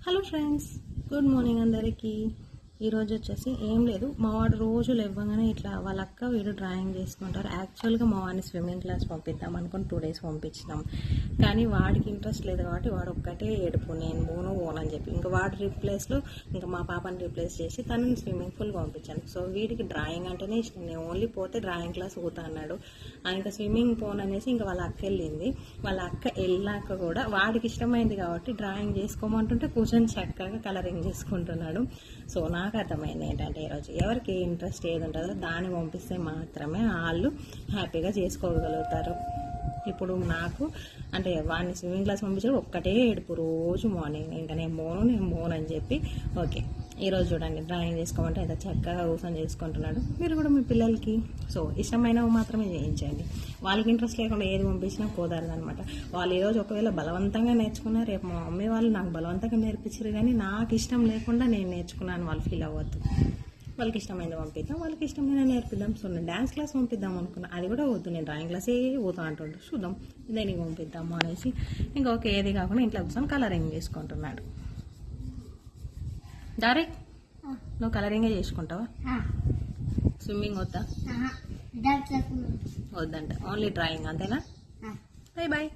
Hello friends, good morning అందరికీ. ఈరోజు వచ్చేసి ఏం లేదు, మా వాడు రోజు లేవగానే ఇట్లా వాళ్ళ అక్క వీడు డ్రాయింగ్ చేసుకుంటారు. యాక్చువల్గా మా వాడిని స్విమ్మింగ్ క్లాస్ పంపిద్దాం అనుకుని 2 days పంపించినాం. కానీ వాడికి ఇంట్రెస్ట్ లేదు కాబట్టి వాడు ఒక్కటే ఏడుపు, నేను పోను అని చెప్పి ఇంకా వాడి రీప్లేస్లో ఇంకా మా పాపని రీప్లేస్ చేసి తనని స్విమ్మింగ్ పూల్ పంపించాను. సో వీడికి డ్రాయింగ్ అంటేనే ఇష్టం. నేను ఓన్లీ పోతే డ్రాయింగ్ క్లాస్ పోతా అన్నాడు. ఇంకా స్విమ్మింగ్ పోన్ అనేసి ఇంకా వాళ్ళ అక్క వెళ్ళింది. వాళ్ళ అక్క వెళ్ళాక కూడా వాడికి ఇష్టమైంది కాబట్టి డ్రాయింగ్ చేసుకోమంటుంటే కూర్చొని చక్కగా కలరింగ్ చేసుకుంటున్నాడు. సో నాకు అర్థమైంది ఏంటంటే ఈరోజు ఎవరికి ఇంట్రెస్ట్ ఏది ఉంటుందో దాన్ని పంపిస్తే మాత్రమే వాళ్ళు హ్యాపీగా చేసుకోగలుగుతారు. ఇప్పుడు నాకు అంటే వాడిని స్విమ్మింగ్ క్లాస్ పంపించాడు, ఒక్కటే ఏడుపు రోజు మార్నింగ్. ఇంకా నేను మోను అని చెప్పి ఓకే ఈరోజు చూడండి డ్రాయింగ్ చేసుకోమంటే ఎంత చక్కగా కూర్చొని చేసుకుంటున్నాడు. మీరు కూడా మీ పిల్లలకి సో ఇష్టమైనవి మాత్రమే చేయించండి. వాళ్ళకి ఇంట్రెస్ట్ లేకుండా ఏది పంపించినా కుదరదు అనమాట. వాళ్ళు ఈరోజు ఒకవేళ బలవంతంగా నేర్చుకున్నా రేపు మా మమ్మీ వాళ్ళు నాకు బలవంతంగా నేర్పించారు కానీ నాకు ఇష్టం లేకుండా నేను నేర్చుకున్నాను వాళ్ళు ఫీల్ అవ్వద్దు. వాళ్ళకి ఇష్టమైనది పంపిద్దాం, వాళ్ళకి ఇష్టమైన నేర్పిద్దాం. సో నేను డ్యాన్స్ క్లాస్ పంపిద్దాం అనుకున్నా, అది కూడా వద్దు, నేను డ్రాయింగ్ క్లాసే పోతా అంటుండు. చూద్దాం దేనికి పంపిద్దాము అనేసి ఇంకా ఓకే ఏది కాకుండా ఇంట్లో కూర్చొని కలరింగ్ చేసుకుంటున్నాడు. దారే నువ్వు కలరింగే చేసుకుంటావా? స్విమ్మింగ్ వద్దా? వద్దంట, ఓన్లీ డ్రాయింగ్ అంతేనా? Bye bye.